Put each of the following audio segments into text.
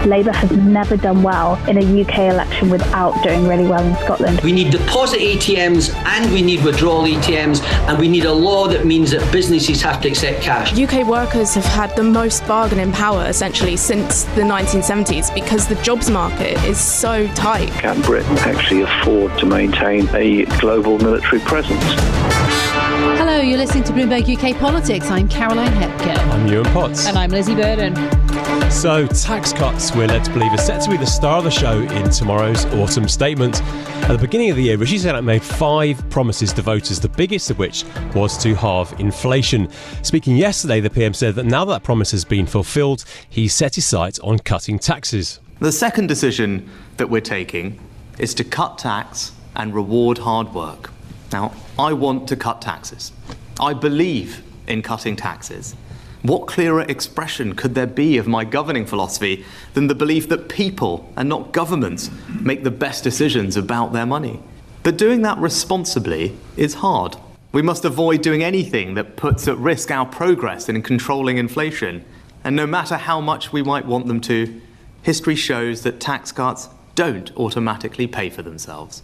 Labour has never done well in a UK election without doing really well in Scotland. We need deposit ATMs and we need withdrawal ATMs, and we need a law that means that businesses have to accept cash. UK workers have had the most bargaining power essentially since the 1970s because the jobs market is so tight. Can Britain actually afford to maintain a global military presence? Hello, you're listening to Bloomberg UK Politics. I'm Caroline Hepker. I'm Yuan Potts. And I'm Lizzy Burden. So, tax cuts, we're led to believe, are set to be the star of the show in tomorrow's autumn statement. At the beginning of the year, Rishi Sunak made 5 promises to voters, the biggest of which was to halve inflation. Speaking yesterday, the PM said that now that promise has been fulfilled, he's set his sights on cutting taxes. The second decision that we're taking is to cut tax and reward hard work. Now, I want to cut taxes. I believe in cutting taxes. What clearer expression could there be of my governing philosophy than the belief that people and not governments make the best decisions about their money? But doing that responsibly is hard. We must avoid doing anything that puts at risk our progress in controlling inflation. And no matter how much we might want them to, history shows that tax cuts don't automatically pay for themselves.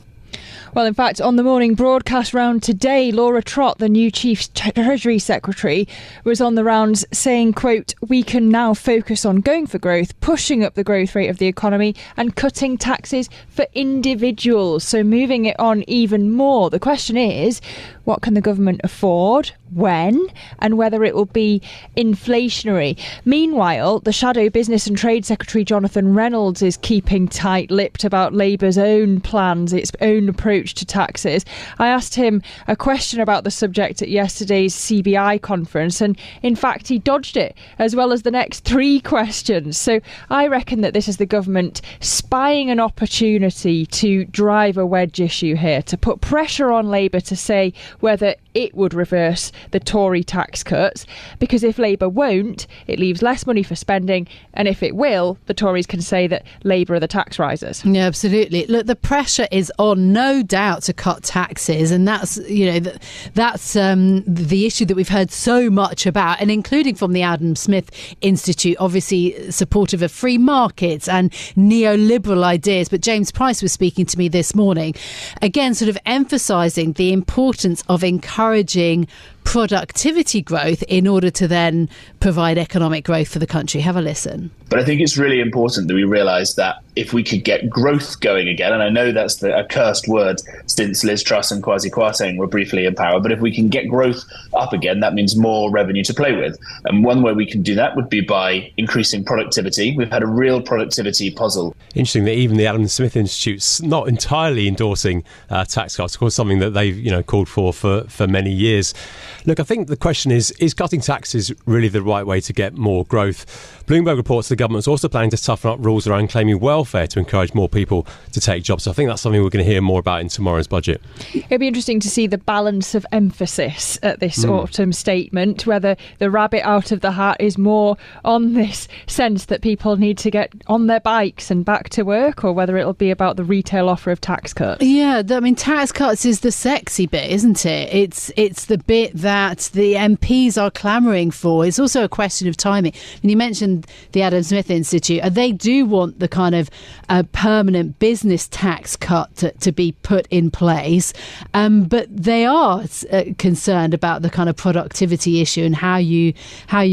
Well, in fact, on the morning broadcast round today, Laura Trott, the new Chief Treasury Secretary, was on the rounds saying, quote, "We can now focus on going for growth, pushing up the growth rate of the economy and cutting taxes for individuals." So moving it on even more. The question is, what can the government afford, when, and whether it will be inflationary. Meanwhile, the Shadow Business and Trade Secretary Jonathan Reynolds is keeping tight-lipped about Labour's own plans, its own approach to taxes. I asked him a question about the subject at yesterday's CBI conference, and in fact he dodged it, as well as the next 3 questions. So I reckon that this is the government spying an opportunity to drive a wedge issue here, to put pressure on Labour to say whether it would reverse the Tory tax cuts, because if Labour won't, it leaves less money for spending, and if it will, the Tories can say that Labour are the tax risers. Yeah, absolutely. Look, the pressure is on, no doubt, to cut taxes, and that's the issue that we've heard so much about, and including from the Adam Smith Institute, obviously supportive of free markets and neoliberal ideas. But James Price was speaking to me this morning, again, sort of emphasising the importance of encouraging productivity growth in order to then provide economic growth for the country. Have a listen. But I think it's really important that we realise that if we could get growth going again, and I know that's a cursed word since Liz Truss and Kwasi Kwarteng were briefly in power, but if we can get growth up again, that means more revenue to play with. And one way we can do that would be by increasing productivity. We've had a real productivity puzzle. Interesting that even the Adam Smith Institute's not entirely endorsing tax cuts, of course, something that they've called for many years. Look, I think the question is cutting taxes really the right way to get more growth? Bloomberg reports the government's also planning to toughen up rules around claiming welfare to encourage more people to take jobs. So I think that's something we're going to hear more about in tomorrow's budget. It'll be interesting to see the balance of emphasis at this autumn statement, whether the rabbit out of the hat is more on this sense that people need to get on their bikes and back to work, or whether it'll be about the retail offer of tax cuts. Yeah, I mean, tax cuts is the sexy bit, isn't it? It's the bit that the MPs are clamouring for. It's also a question of timing. And you mentioned the Adam Smith Institute. They do want the kind of permanent business tax cut to be put in place, but they are concerned about the kind of productivity issue and how you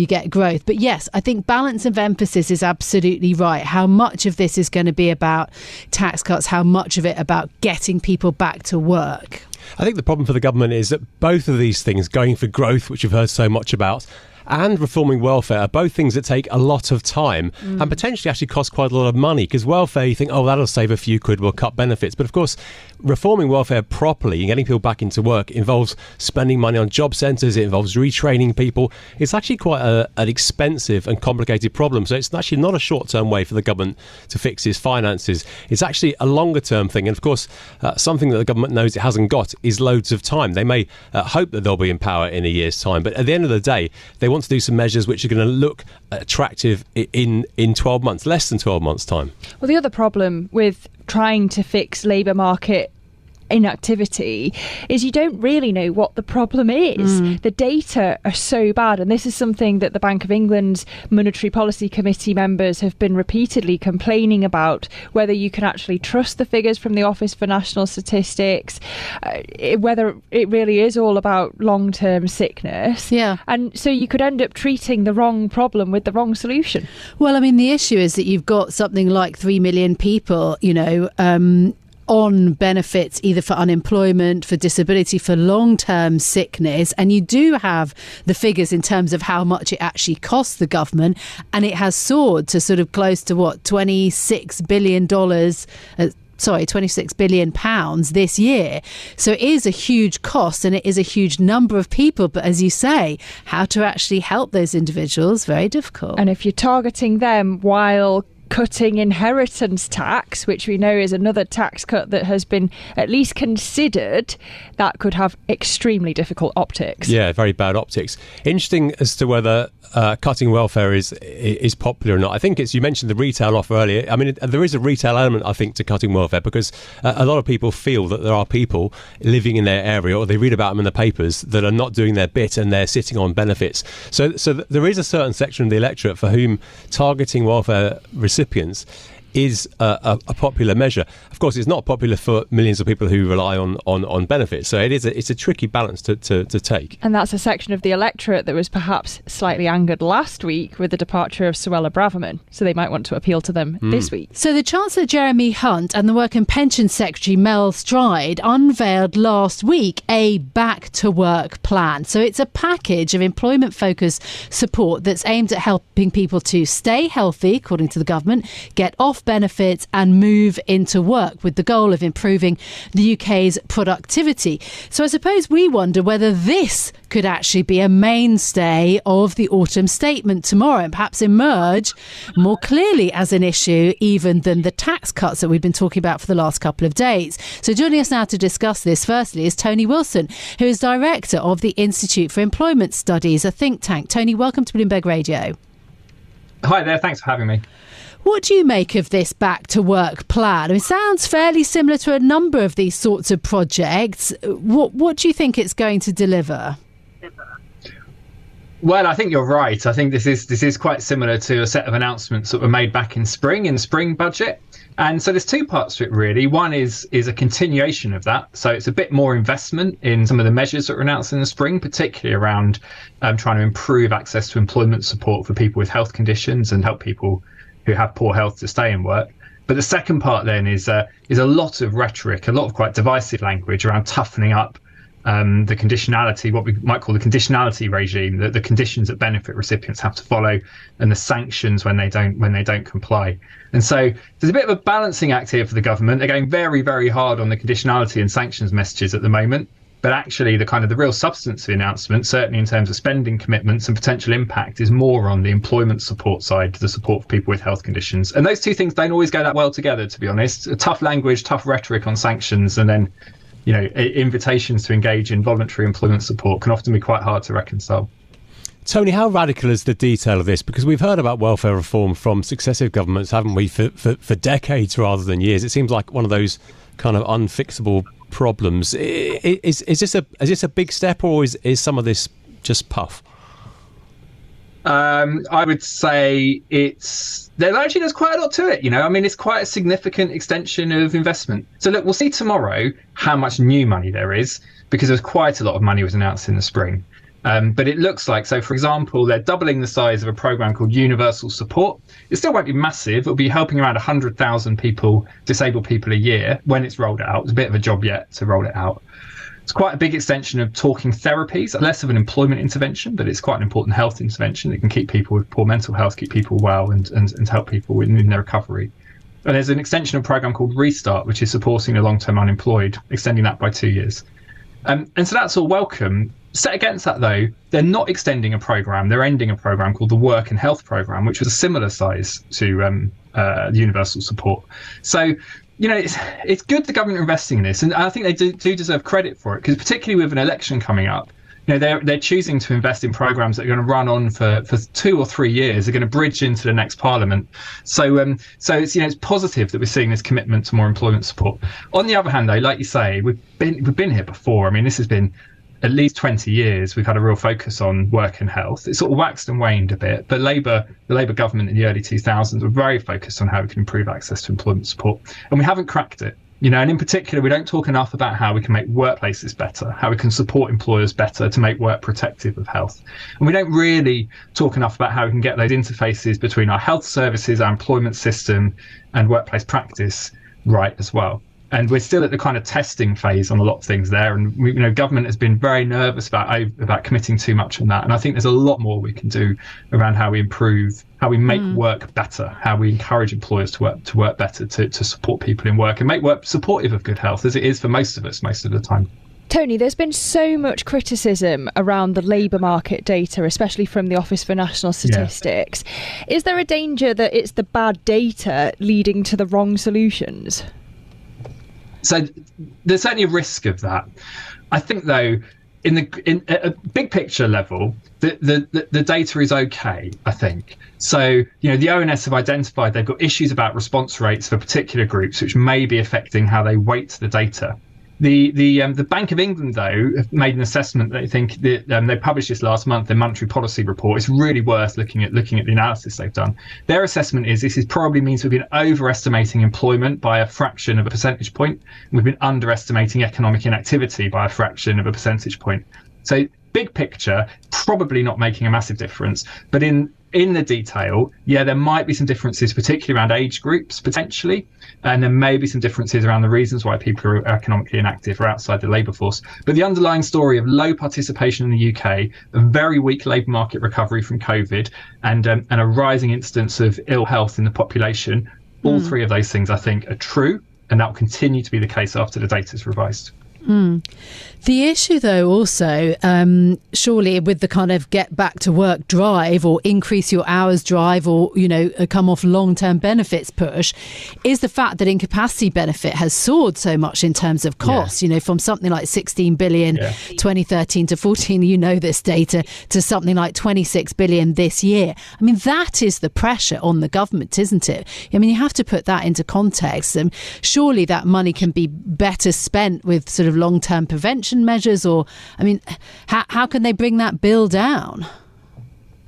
get growth. But yes, I think balance of emphasis is absolutely right. How much of this is going to be about tax cuts? How much of it about getting people back to work? I think the problem for the government is that both of these things, going for growth, which you've heard so much about, and reforming welfare, are both things that take a lot of time and potentially actually cost quite a lot of money. Because welfare, you think, oh, that'll save a few quid, we'll cut benefits. But of course, reforming welfare properly and getting people back into work involves spending money on job centres, it involves retraining people. It's actually quite an expensive and complicated problem. So it's actually not a short-term way for the government to fix its finances. It's actually a longer-term thing. And of course, something that the government knows it hasn't got is loads of time. They may hope that they'll be in power in a year's time, but at the end of the day, they want to do some measures which are going to look attractive in 12 months, less than 12 months' time. Well, the other problem with trying to fix labour market inactivity is you don't really know what the problem is. The data are so bad, and this is something that the Bank of England's Monetary Policy Committee members have been repeatedly complaining about, whether you can actually trust the figures from the Office for National Statistics, whether it really is all about long-term sickness. Yeah. And so you could end up treating the wrong problem with the wrong solution. Well, I mean, the issue is that you've got something like 3 million people, on benefits, either for unemployment, for disability, for long-term sickness, and you do have the figures in terms of how much it actually costs the government, and it has soared to sort of close to $26 billion. 26 billion pounds this year. So it is a huge cost and it is a huge number of people. But as you say, how to actually help those individuals, very difficult. And if you're targeting them while cutting inheritance tax, which we know is another tax cut that has been at least considered, that could have extremely difficult optics. Yeah, very bad optics. Interesting as to whether cutting welfare is popular or not. I think you mentioned the retail offer earlier. I mean, there is a retail element, I think, to cutting welfare, because a lot of people feel that there are people living in their area, or they read about them in the papers, that are not doing their bit and they're sitting on benefits. So there is a certain section of the electorate for whom targeting welfare recipients is a popular measure. Of course, it's not popular for millions of people who rely on benefits. So it's a tricky balance to take. And that's a section of the electorate that was perhaps slightly angered last week with the departure of Suella Braverman. So they might want to appeal to them this week. So the Chancellor Jeremy Hunt and the Work and Pensions Secretary Mel Stride unveiled last week a back to work plan. So it's a package of employment-focused support that's aimed at helping people to stay healthy, according to the government, get off benefits and move into work, with the goal of improving the UK's productivity. So I suppose we wonder whether this could actually be a mainstay of the autumn statement tomorrow, and perhaps emerge more clearly as an issue even than the tax cuts that we've been talking about for the last couple of days. So joining us now to discuss this, firstly, is Tony Wilson, who is Director of the Institute for Employment Studies, a think tank. Tony, welcome to Bloomberg Radio. Hi there, thanks for having me. What do you make of this back to work plan? It sounds fairly similar to a number of these sorts of projects. What do you think it's going to deliver? Well, I think you're right. I think this is quite similar to a set of announcements that were made back in the spring budget. And so there's two parts to it, really. One is a continuation of that. So it's a bit more investment in some of the measures that were announced in the spring, particularly around trying to improve access to employment support for people with health conditions and help people who have poor health to stay in work. But the second part then is a lot of rhetoric, a lot of quite divisive language around toughening up the conditionality, what we might call the conditionality regime, the conditions that benefit recipients have to follow, and the sanctions when they don't comply. And so there's a bit of a balancing act here for the government. They're going very, very hard on the conditionality and sanctions messages at the moment. But actually, the real substance of the announcement, certainly in terms of spending commitments and potential impact, is more on the employment support side, the support for people with health conditions. And those two things don't always go that well together, to be honest. Tough language, tough rhetoric on sanctions, and then, invitations to engage in voluntary employment support can often be quite hard to reconcile. Tony, how radical is the detail of this? Because we've heard about welfare reform from successive governments, haven't we, for decades rather than years. It seems like one of those kind of unfixable problems. Is this a big step, or is some of this just puff? I would say there's quite a lot to it. It's quite a significant extension of investment. So look, we'll see tomorrow how much new money there is, because there's quite a lot of money was announced in the spring. But it looks like, so for example, they're doubling the size of a programme called Universal Support. It still won't be massive. It'll be helping around 100,000 people, disabled people a year when it's rolled out. It's a bit of a job yet to roll it out. It's quite a big extension of talking therapies, less of an employment intervention, but it's quite an important health intervention that can keep people with poor mental health, keep people well and help people in their recovery. And there's an extension of a programme called Restart, which is supporting the long-term unemployed, extending that by 2 years. And so that's all welcome. Set against that, though, they're not extending a programme. They're ending a programme called the Work and Health Programme, which was a similar size to Universal Support. So, it's good the government are investing in this. And I think they do deserve credit for it, because particularly with an election coming up, they're choosing to invest in programs that are going to run on for 2 or 3 years, are going to bridge into the next parliament. So it's positive that we're seeing this commitment to more employment support. On the other hand, though, like you say, we've been here before. I mean, this has been at least 20 years. We've had a real focus on work and health. It sort of waxed and waned a bit, but the Labour government in the early 2000s were very focused on how we can improve access to employment support, and we haven't cracked it. And in particular, we don't talk enough about how we can make workplaces better, how we can support employers better to make work protective of health. And we don't really talk enough about how we can get those interfaces between our health services, our employment system, and workplace practice right as well. And we're still at the kind of testing phase on a lot of things there. And government has been very nervous about committing too much on that. And I think there's a lot more we can do around how we improve, how we make work better, how we encourage employers to work better, to support people in work and make work supportive of good health, as it is for most of us most of the time. Tony, there's been so much criticism around the labour market data, especially from the Office for National Statistics. Yeah. Is there a danger that it's the bad data leading to the wrong solutions? So there's certainly a risk of that. I think, though, in a big picture level, the data is okay, I think. So, the ONS have identified they've got issues about response rates for particular groups, which may be affecting how they weight the data. The Bank of England, though, have made an assessment. They think that they published this last month, their monetary policy report. It's really worth looking at the analysis they've done. Their assessment is this probably means we've been overestimating employment by a fraction of a percentage point. We've been underestimating economic inactivity by a fraction of a percentage point. So big picture, probably not making a massive difference. But in the detail, there might be some differences, particularly around age groups, potentially. And there may be some differences around the reasons why people are economically inactive or outside the labour force. But the underlying story of low participation in the UK, a very weak labour market recovery from COVID, and a rising instance of ill health in the population, all three of those things, I think, are true. And that will continue to be the case after the data is revised. The issue, though, also, surely with the kind of get back to work drive or increase your hours drive or, come off long-term benefits push, is the fact that incapacity benefit has soared so much in terms of costs, from something like 16 billion 2013 to 14, this data, to something like 26 billion this year. I mean, that is the pressure on the government, isn't it? I mean, you have to put that into context. Surely that money can be better spent with sort of long-term prevention measures, or how can they bring that bill down?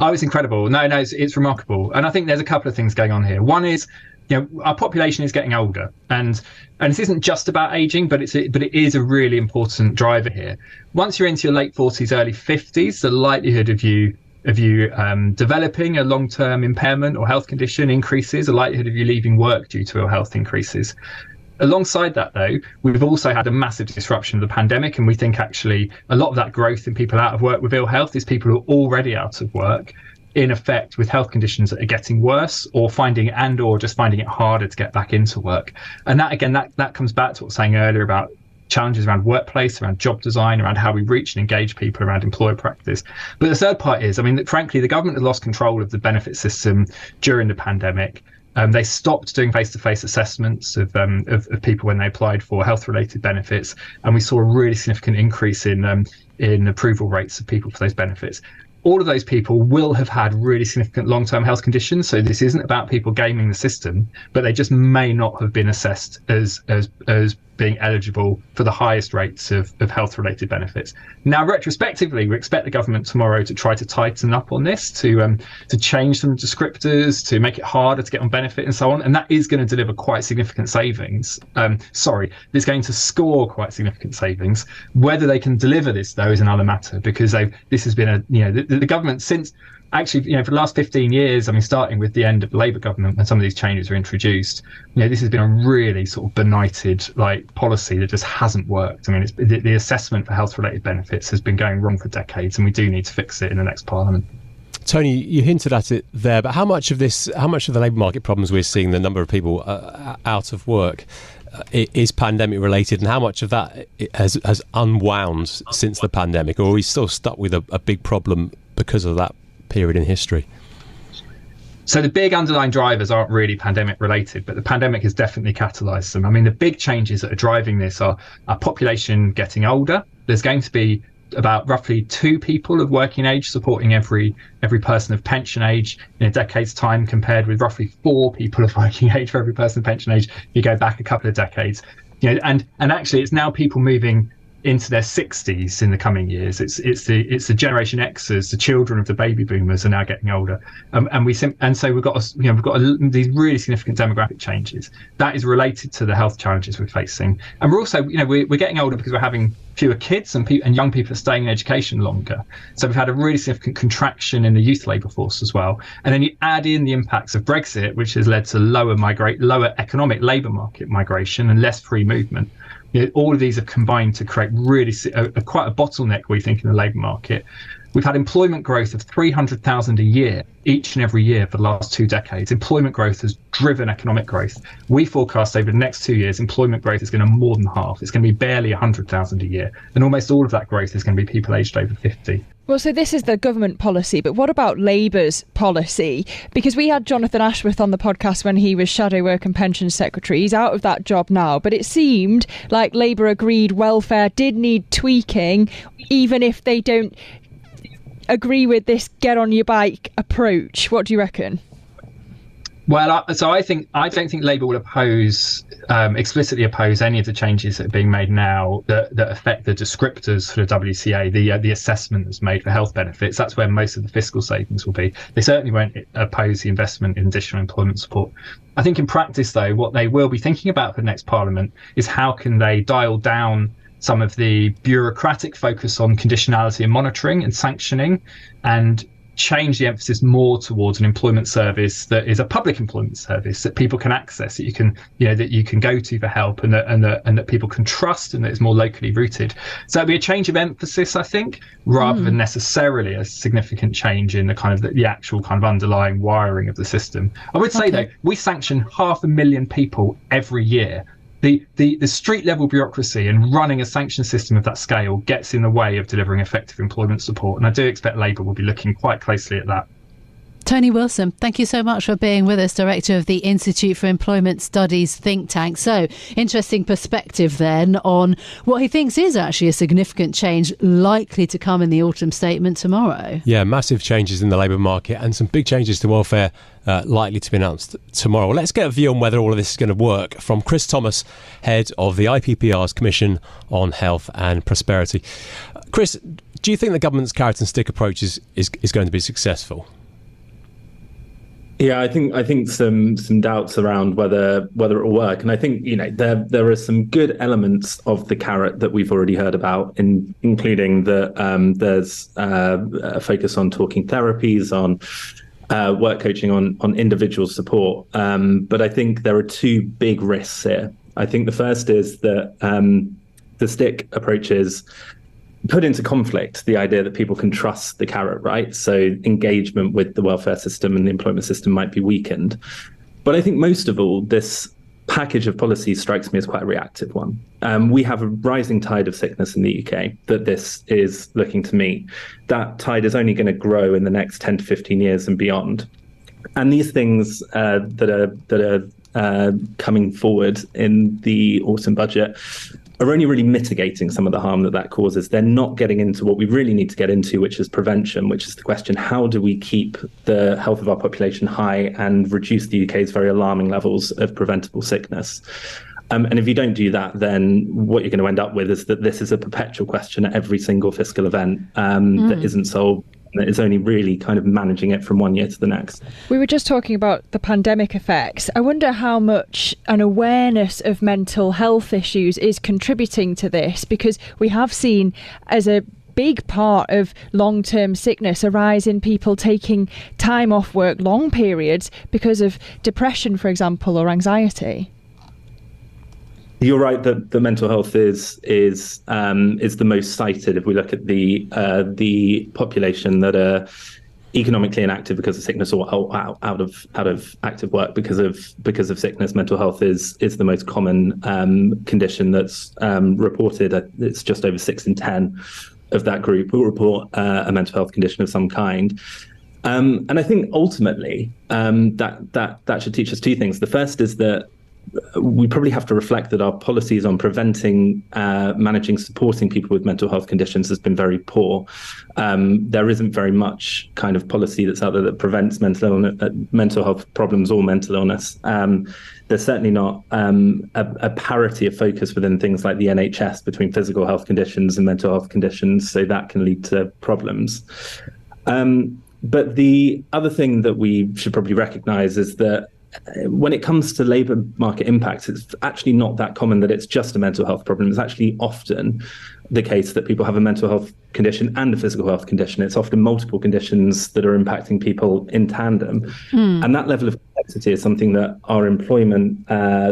Oh, it's incredible. No, it's remarkable. And I think there's a couple of things going on here. One is, our population is getting older, and this isn't just about aging, but it is a really important driver here. Once you're into your late 40s, early 50s, the likelihood of you developing a long-term impairment or health condition increases, the likelihood of you leaving work due to ill health increases. Alongside that, though, we've also had a massive disruption of the pandemic, and we think actually a lot of that growth in people out of work with ill health is people who are already out of work, in effect with health conditions that are getting worse, or just finding it harder to get back into work. And that, again, that comes back to what I was saying earlier about challenges around workplace, around job design, around how we reach and engage people, around employer practice. But the third part is, frankly, the government has lost control of the benefit system during the pandemic. They stopped doing face-to-face assessments of people when they applied for health-related benefits, and we saw a really significant increase in approval rates of people for those benefits. All of those people will have had really significant long-term health conditions, so this isn't about people gaming the system, but they just may not have been assessed as being eligible for the highest rates of health-related benefits. Now, retrospectively, we expect the government tomorrow to try to tighten up on this, to change some descriptors, to make it harder to get on benefit and so on, and that is going to deliver quite significant savings. It's going to score quite significant savings. Whether they can deliver this, though, is another matter, because this has been the government since. Actually, for the last 15 years, starting with the end of the Labour government when some of these changes were introduced, this has been a really sort of benighted policy that just hasn't worked. The assessment for health-related benefits has been going wrong for decades, and we do need to fix it in the next parliament. Tony, you hinted at it there, but how much of the labour market problems we're seeing, the number of people out of work, is pandemic related, and how much of that has unwound since the pandemic, or are we still stuck with a big problem because of that period in history? So the big underlying drivers aren't really pandemic related, but the pandemic has definitely catalysed them. The big changes that are driving this are our population getting older. There's going to be about roughly 2 people of working age supporting every person of pension age in a decade's time, compared with roughly 4 people of working age for every person of pension age if you go back a couple of decades. And actually it's now people moving into their 60s in the coming years. It's the Generation Xers, the children of the baby boomers, are now getting older, and so we've got these really significant demographic changes that is related to the health challenges we're facing. And we're also we're getting older because we're having fewer kids, and young people are staying in education longer. So we've had a really significant contraction in the youth labour force as well. And then you add in the impacts of Brexit, which has led to lower economic labour market migration and less free movement. All of these have combined to create really quite a bottleneck, we think, in the labour market. We've had employment growth of 300,000 a year, each and every year for the last 2 decades. Employment growth has driven economic growth. We forecast over the next 2 years, employment growth is going to more than half. It's going to be barely 100,000 a year. And almost all of that growth is going to be people aged over 50. Well, so this is the government policy, but what about Labour's policy? Because we had Jonathan Ashworth on the podcast when he was Shadow Work and Pensions Secretary. He's out of that job now, but it seemed like Labour agreed welfare did need tweaking, even if they don't agree with this get on your bike approach. What do you reckon? Well, I don't think Labour will explicitly oppose any of the changes that are being made now that affect the descriptors for the WCA, the assessment that's made for health benefits. That's where most of the fiscal savings will be. They certainly won't oppose the investment in additional employment support. I think in practice, though, what they will be thinking about for the next Parliament is how can they dial down some of the bureaucratic focus on conditionality and monitoring and sanctioning, and change the emphasis more towards an employment service that is a public employment service that people can access, that you can go to for help, and that people can trust, and that is more locally rooted. So it'll be a change of emphasis, I think, rather than necessarily a significant change in the actual kind of underlying wiring of the system. I would say though, we sanction 500,000 people every year. The street level bureaucracy and running a sanction system of that scale gets in the way of delivering effective employment support. And I do expect Labour will be looking quite closely at that. Tony Wilson, thank you so much for being with us, Director of the Institute for Employment Studies think tank. So, interesting perspective then on what he thinks is actually a significant change likely to come in the autumn statement tomorrow. Yeah, massive changes in the labour market and some big changes to welfare likely to be announced tomorrow. Let's get a view on whether all of this is going to work from Chris Thomas, head of the IPPR's Commission on Health and Prosperity. Chris, do you think the government's carrot and stick approach is going to be successful? Yeah, I think some doubts around whether it will work, and I think there are some good elements of the carrot that we've already heard about, including that there's a focus on talking therapies, on work coaching, on individual support. But I think there are 2 big risks here. I think the first is that the stick approaches put into conflict the idea that people can trust the carrot, right? So engagement with the welfare system and the employment system might be weakened. But I think most of all, this package of policies strikes me as quite a reactive one. We have a rising tide of sickness in the UK that this is looking to meet. That tide is only going to grow in the next 10 to 15 years and beyond. And these things that are coming forward in the autumn budget are only really mitigating some of the harm that causes. They're not getting into what we really need to get into, which is prevention, which is the question, how do we keep the health of our population high and reduce the UK's very alarming levels of preventable sickness? And if you don't do that, then what you're going to end up with is that this is a perpetual question at every single fiscal event that isn't solved. That is only really kind of managing it from one year to the next. We were just talking about the pandemic effects. I wonder how much an awareness of mental health issues is contributing to this, because we have seen as a big part of long-term sickness a rise in people taking time off work, long periods, because of depression, for example, or anxiety. You're right that the mental health is the most cited. If we look at the population that are economically inactive because of sickness, or out of active work because of sickness, mental health is the most common condition that's reported. It's just over 6 in 10 of that group who report a mental health condition of some kind. And I think ultimately that should teach us 2 things. The first is that we probably have to reflect that our policies on preventing, managing, supporting people with mental health conditions has been very poor. There isn't very much kind of policy that's out there that prevents mental health problems or mental illness. There's certainly not a parity of focus within things like the NHS between physical health conditions and mental health conditions, so that can lead to problems. But the other thing that we should probably recognise is that when it comes to labour market impacts, it's actually not that common that it's just a mental health problem. It's actually often the case that people have a mental health condition and a physical health condition. It's often multiple conditions that are impacting people in tandem. And that level of complexity is something that our employment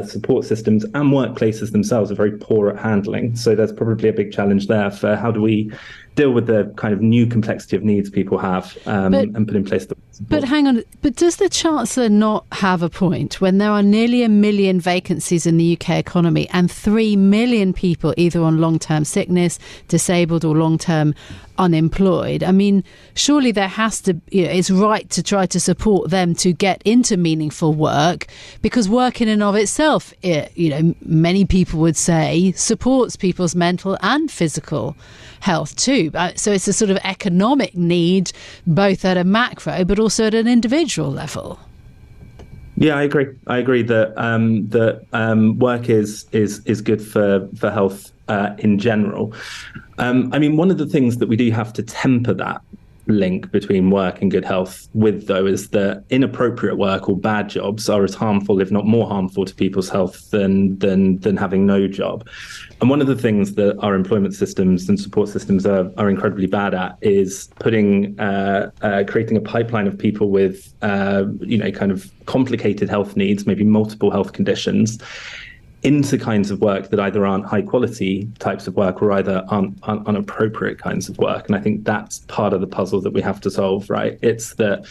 support systems and workplaces themselves are very poor at handling. So there's probably a big challenge there for how do we deal with the kind of new complexity of needs people have and put in place the support. But hang on, but does the Chancellor not have a point when there are nearly 1 million vacancies in the UK economy and 3 million people either on long-term sickness, disabled or long-term unemployed? I mean, surely there has to, it's right to try to support them to get into meaningful work, because work in and of itself, many people would say, supports people's mental and physical health too. So it's a sort of economic need, both at a macro but also at an individual level. Yeah, I agree. I agree that work is good for health in general. I mean, one of the things that we do have to temper that link between work and good health with, though, is that inappropriate work or bad jobs are as harmful, if not more harmful, to people's health than having no job. And one of the things that our employment systems and support systems are incredibly bad at is creating a pipeline of people with kind of complicated health needs, maybe multiple health conditions, into kinds of work that either aren't high quality types of work or either aren't inappropriate kinds of work. And I think that's part of the puzzle that we have to solve, right? It's that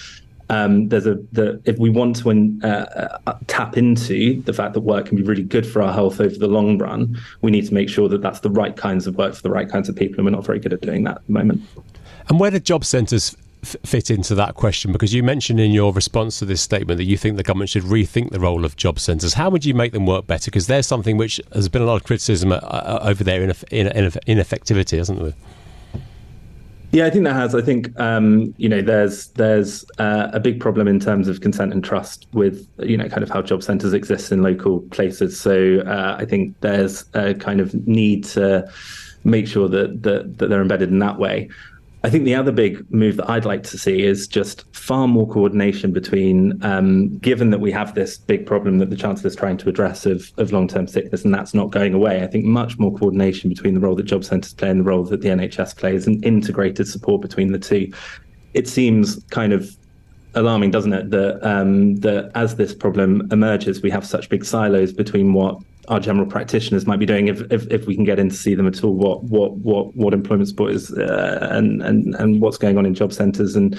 if we want to tap into the fact that work can be really good for our health over the long run, we need to make sure that that's the right kinds of work for the right kinds of people. And we're not very good at doing that at the moment. And where do job centres fit into that question? Because you mentioned in your response to this statement that you think the government should rethink the role of job centres. How would you make them work better? Because there's something which has been a lot of criticism over there in ineffectivity, hasn't there? Yeah, I think that has. I think there's a big problem in terms of consent and trust with kind of how job centres exist in local places. So I think there's a kind of need to make sure that they're embedded in that way. I think the other big move that I'd like to see is just far more coordination between, given that we have this big problem that the Chancellor is trying to address of long-term sickness, and that's not going away. I think much more coordination between the role that job centres play and the role that the NHS plays, and integrated support between the two. It seems kind of alarming, doesn't it, that as this problem emerges, we have such big silos between what our general practitioners might be doing, if we can get in to see them at all, what employment support is and what's going on in job centres and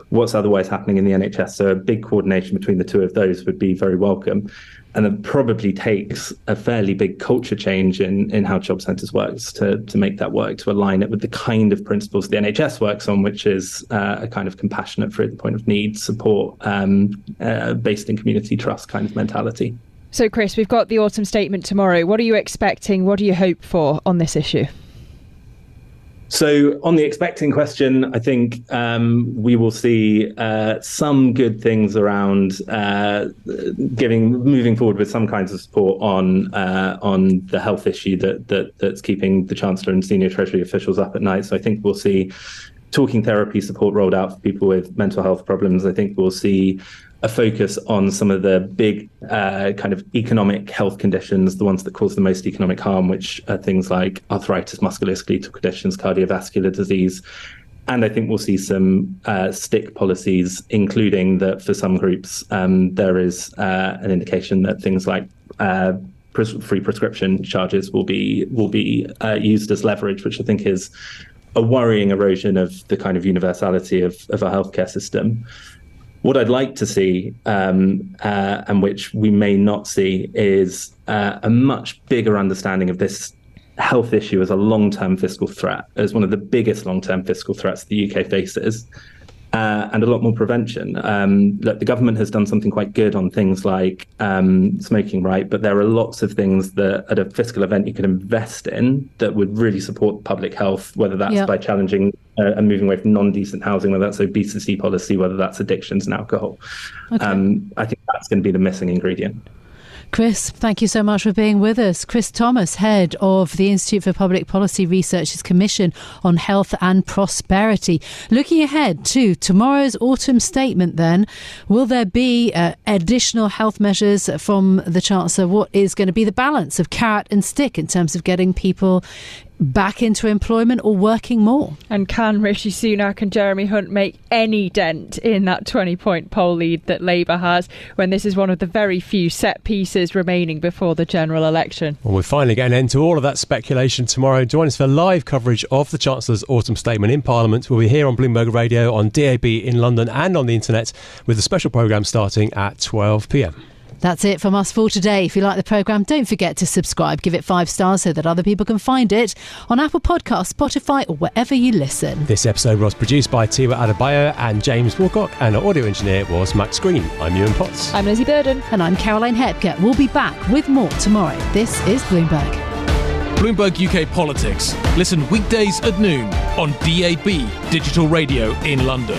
what's otherwise happening in the NHS. So a big coordination between the two of those would be very welcome. And it probably takes a fairly big culture change in how job centres works to make that work, to align it with the kind of principles the NHS works on, which is a kind of compassionate through the point of need support, based in community trust kind of mentality. So, Chris, we've got the autumn statement tomorrow. What are you expecting? What do you hope for on this issue? So on the expecting question, I think we will see some good things around moving forward with some kinds of support on the health issue that's keeping the Chancellor and senior Treasury officials up at night. So I think we'll see talking therapy support rolled out for people with mental health problems. I think we'll see a focus on some of the big kind of economic health conditions, the ones that cause the most economic harm, which are things like arthritis, musculoskeletal conditions, cardiovascular disease. And I think we'll see some stick policies, including that for some groups, there is an indication that things like free prescription charges will be used as leverage, which I think is a worrying erosion of the kind of universality of our healthcare system. What I'd like to see, and which we may not see, is a much bigger understanding of this health issue as a long-term fiscal threat, as one of the biggest long-term fiscal threats the UK faces, and a lot more prevention. Look, the government has done something quite good on things like smoking, right? But there are lots of things that at a fiscal event you could invest in that would really support public health, whether that's by challenging and moving away from non-decent housing, whether that's obesity policy, whether that's addictions and alcohol. I think that's going to be the missing ingredient. Chris, thank you so much for being with us. Chris Thomas, head of the Institute for Public Policy Research's Commission on Health and Prosperity. Looking ahead to tomorrow's autumn statement then, will there be additional health measures from the Chancellor? What is going to be the balance of carrot and stick in terms of getting people back into employment or working more? And can Rishi Sunak and Jeremy Hunt make any dent in that 20-point poll lead that Labour has when this is one of the very few set pieces remaining before the general election? Well, we're finally getting an end to all of that speculation tomorrow. Join us for live coverage of the Chancellor's autumn statement in Parliament. We'll be here on Bloomberg Radio, on DAB in London and on the internet, with a special programme starting at 12 p.m. That's it from us for today. If you like the programme, don't forget to subscribe. Give it 5 stars so that other people can find it on Apple Podcasts, Spotify or wherever you listen. This episode was produced by Tiwa Adebayo and James Wilcock, and our audio engineer was Max Green. I'm Yuan Potts. I'm Lizzy Burden. And I'm Caroline Hepker. We'll be back with more tomorrow. This is Bloomberg. Bloomberg UK Politics. Listen weekdays at noon on DAB Digital Radio in London.